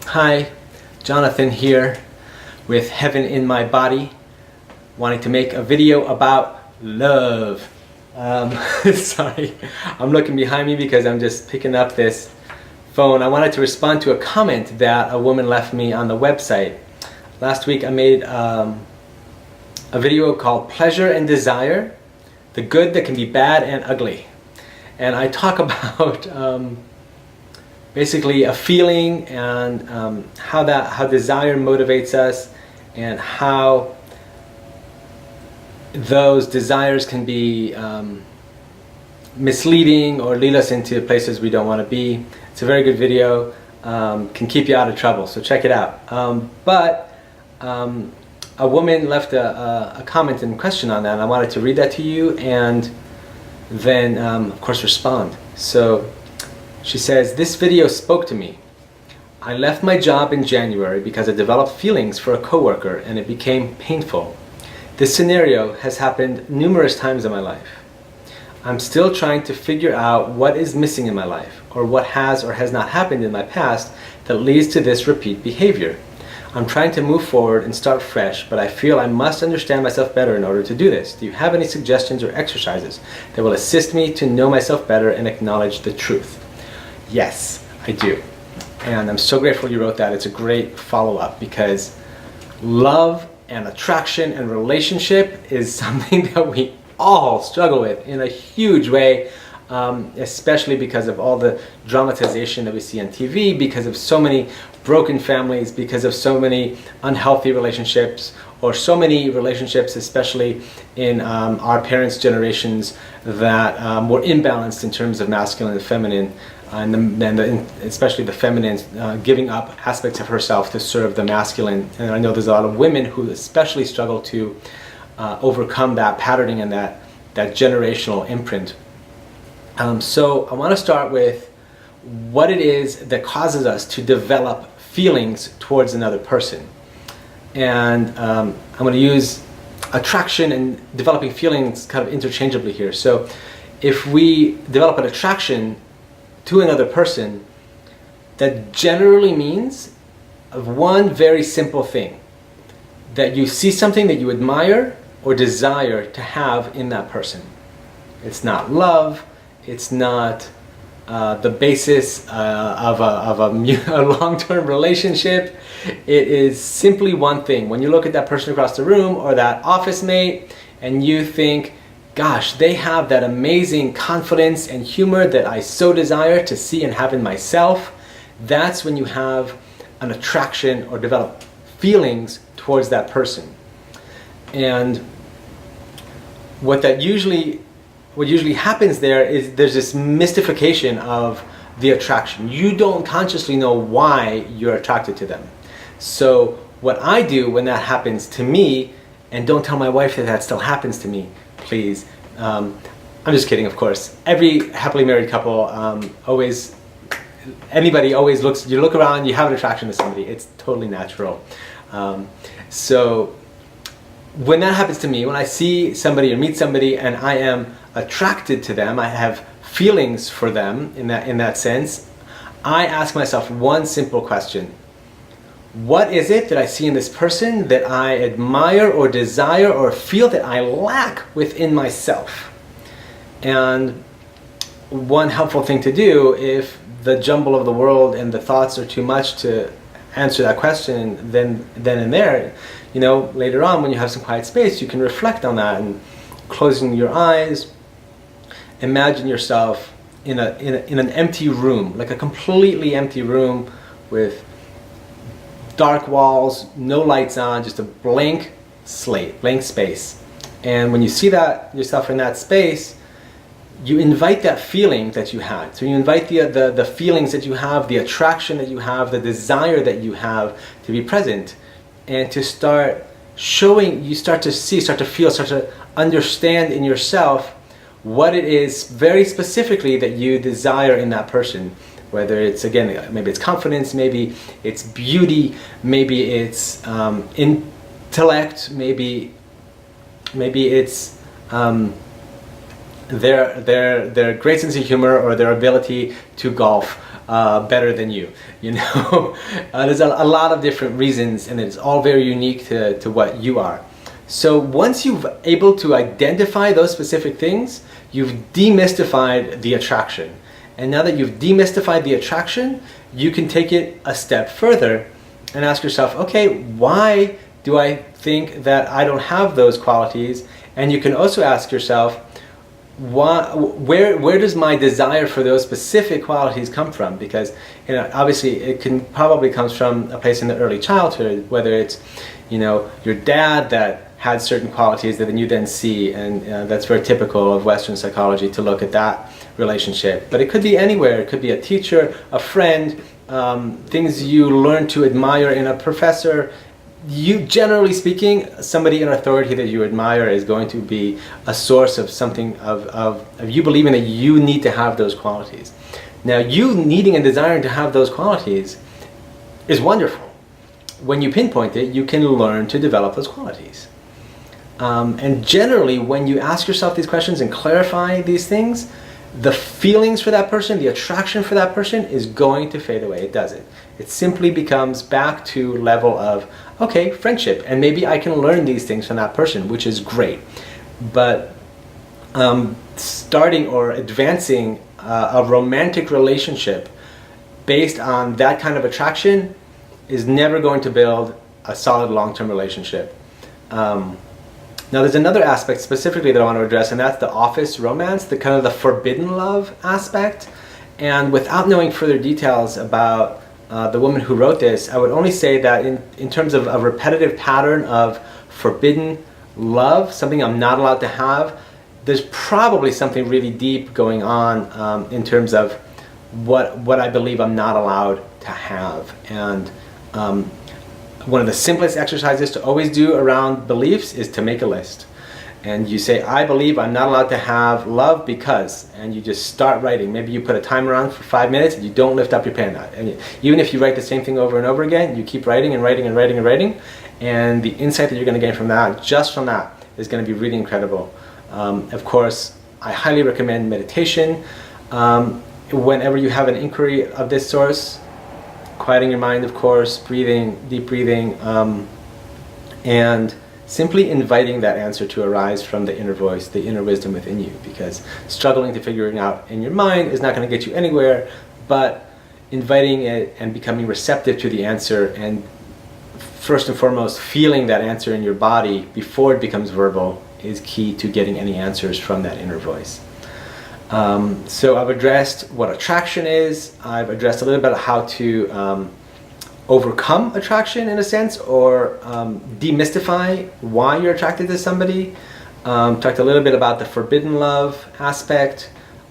Hi, Jonathan here with Heaven in My Body, wanting to make a video about love. Sorry, I'm looking behind me because I'm just picking up this phone. I wanted to respond to a comment that a woman left me on the website. Last week I made a video called Pleasure and Desire, the good that can be bad and ugly. And I talk about basically a feeling and how desire motivates us, and how those desires can be misleading or lead us into places we don't want to be. It's a very good video, can keep you out of trouble, so check it out. A woman left a comment and question on that, and I wanted to read that to you and then of course respond. So she says, "This video spoke to me. I left my job in January because I developed feelings for a coworker and it became painful. This scenario has happened numerous times in my life. I'm still trying to figure out what is missing in my life, or what has or has not happened in my past that leads to this repeat behavior. I'm trying to move forward and start fresh, but I feel I must understand myself better in order to do this. Do you have any suggestions or exercises that will assist me to know myself better and acknowledge the truth?" Yes, I do. And I'm so grateful you wrote that. It's a great follow-up, because love and attraction and relationship is something that we all struggle with in a huge way, especially because of all the dramatization that we see on TV, because of so many broken families, because of so many unhealthy relationships, or so many relationships, especially in our parents' generations, that were imbalanced in terms of masculine and feminine, especially the feminine giving up aspects of herself to serve the masculine. And I know there's a lot of women who especially struggle to overcome that patterning and that generational imprint. So I want to start with what it is that causes us to develop feelings towards another person. And I'm going to use attraction and developing feelings kind of interchangeably here. So if we develop an attraction to another person, that generally means of one very simple thing: that you see something that you admire or desire to have in that person. It's not love, it's not the basis of a long-term relationship. It is simply one thing. When you look at that person across the room or that office mate and you think, gosh, they have that amazing confidence and humor that I so desire to see and have in myself, that's when you have an attraction or develop feelings towards that person. And what usually happens there is there's this mystification of the attraction. You don't consciously know why you're attracted to them. So what I do when that happens to me, and don't tell my wife that still happens to me, please. I'm just kidding, of course. Every happily married couple anybody always looks, you look around, you have an attraction to somebody. It's totally natural. So when that happens to me, when I see somebody or meet somebody and I am attracted to them, I have feelings for them in that sense, I ask myself one simple question: what is it that I see in this person that I admire or desire or feel that I lack within myself? And one helpful thing to do, if the jumble of the world and the thoughts are too much to answer that question then and there, later on when you have some quiet space, you can reflect on that, and closing your eyes, imagine yourself in an empty room, like a completely empty room with dark walls, no lights on, just a blank slate, blank space. And when you see that yourself in that space, you invite that feeling that you had. So you invite the feelings that you have, the attraction that you have, the desire that you have to be present, and to start showing, you start to see, start to feel, start to understand in yourself what it is very specifically that you desire in that person. Whether it's, again, maybe it's confidence, maybe it's beauty, maybe it's intellect, maybe it's their great sense of humor, or their ability to golf, better than you. You know, there's a lot of different reasons, and it's all very unique to what you are. So once you've able to identify those specific things, you've demystified the attraction. And now that you've demystified the attraction, you can take it a step further and ask yourself, okay, why do I think that I don't have those qualities? And you can also ask yourself, where does my desire for those specific qualities come from? Because, you know, obviously it can probably comes from a place in the early childhood, whether it's, you know, your dad that had certain qualities that then you then see, and that's very typical of Western psychology to look at that relationship. But it could be anywhere. It could be a teacher, a friend, things you learn to admire in a professor. You, generally speaking, somebody in authority that you admire is going to be a source of something of you believing that you need to have those qualities. Now, you needing and desiring to have those qualities is wonderful. When you pinpoint it, you can learn to develop those qualities. And generally, when you ask yourself these questions and clarify these things, the feelings for that person, the attraction for that person is going to fade away. It doesn't. It simply becomes back to level of, okay, friendship, and maybe I can learn these things from that person, which is great. But starting or advancing a romantic relationship based on that kind of attraction is never going to build a solid long-term relationship. Now there's another aspect specifically that I want to address, and that's the office romance, the kind of the forbidden love aspect. And without knowing further details about the woman who wrote this, I would only say that in terms of a repetitive pattern of forbidden love, something I'm not allowed to have, there's probably something really deep going on in terms of what I believe I'm not allowed to have. And one of the simplest exercises to always do around beliefs is to make a list. And you say, I believe I'm not allowed to have love because, and you just start writing. Maybe you put a timer on for 5 minutes and you don't lift up your pen. And even if you write the same thing over and over again, you keep writing and writing and writing and writing. And the insight that you're going to gain from that, just from that, is going to be really incredible. Of course, I highly recommend meditation. Whenever you have an inquiry of this source, quieting your mind, of course, breathing, deep breathing, and simply inviting that answer to arise from the inner voice, the inner wisdom within you, because struggling to figure it out in your mind is not going to get you anywhere, but inviting it and becoming receptive to the answer, and first and foremost feeling that answer in your body before it becomes verbal is key to getting any answers from that inner voice. So I've addressed what attraction is. I've addressed a little bit of how to overcome attraction in a sense, or demystify why you're attracted to somebody. Talked a little bit about the forbidden love aspect,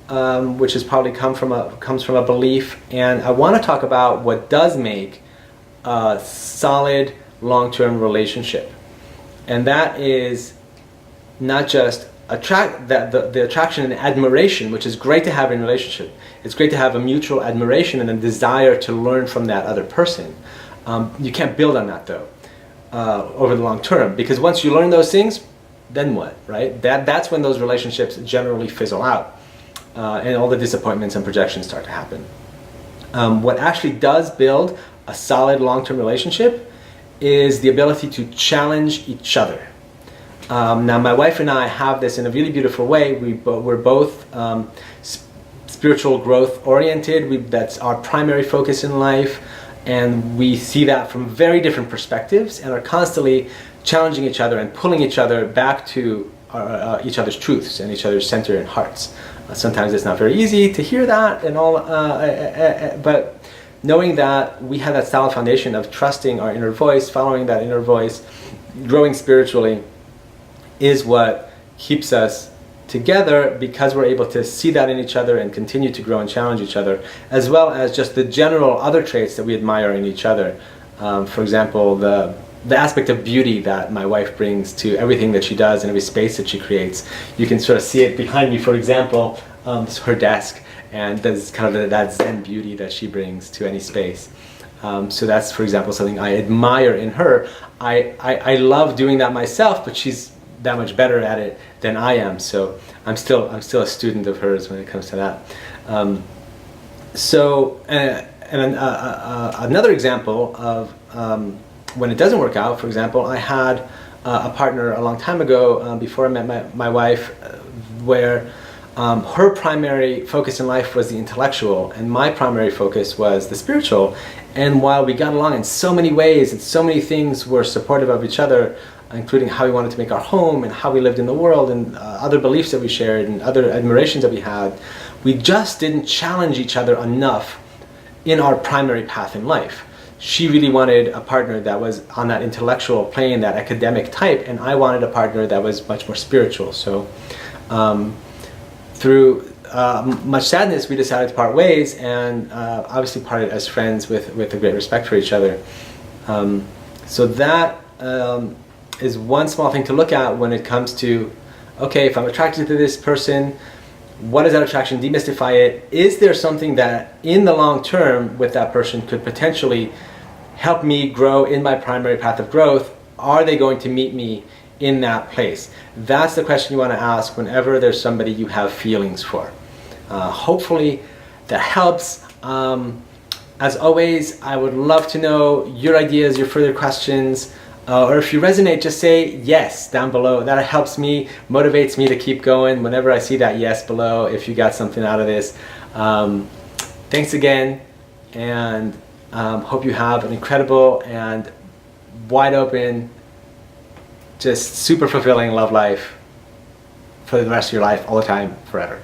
which has probably comes from a belief. And I want to talk about what does make a solid long-term relationship, and that is not just the attraction and admiration, which is great to have in a relationship. It's great to have a mutual admiration and a desire to learn from that other person. You can't build on that though over the long term, because once you learn those things, then what, right? That's when those relationships generally fizzle out and all the disappointments and projections start to happen. What actually does build a solid long-term relationship is the ability to challenge each other. Now my wife and I have this in a really beautiful way. We're both spiritual growth oriented. That's our primary focus in life, and we see that from very different perspectives and are constantly challenging each other and pulling each other back to each other's truths and each other's center and hearts. Sometimes it's not very easy to hear that and all, but knowing that we have that solid foundation of trusting our inner voice, following that inner voice, growing spiritually, is what keeps us together, because we're able to see that in each other and continue to grow and challenge each other, as well as just the general other traits that we admire in each other. For example, the aspect of beauty that my wife brings to everything that she does and every space that she creates. You can sort of see it behind me, for example, her desk, and there's kind of that Zen beauty that she brings to any space. So that's, for example, something I admire in her. I love doing that myself, but she's that much better at it than I am. So I'm still a student of hers when it comes to that. So, another example of when it doesn't work out, for example, I had a partner a long time ago, before I met my wife, where her primary focus in life was the intellectual, and my primary focus was the spiritual. And while we got along in so many ways, and so many things were supportive of each other, including how we wanted to make our home, and how we lived in the world, and other beliefs that we shared, and other admirations that we had, we just didn't challenge each other enough in our primary path in life. She really wanted a partner that was on that intellectual plane, that academic type, and I wanted a partner that was much more spiritual. So through much sadness, we decided to part ways, and obviously parted as friends with a great respect for each other. So that is one small thing to look at when it comes to, okay, if I'm attracted to this person, what is that attraction? Demystify it. Is there something that in the long term with that person could potentially help me grow in my primary path of growth? Are they going to meet me in that place? That's the question you want to ask whenever there's somebody you have feelings for. Hopefully that helps. As always, I would love to know your ideas, your further questions. Or if you resonate, just say yes down below. That helps me, motivates me to keep going whenever I see that yes below, if you got something out of this. Thanks again, and hope you have an incredible and wide open, just super fulfilling love life for the rest of your life, all the time, forever.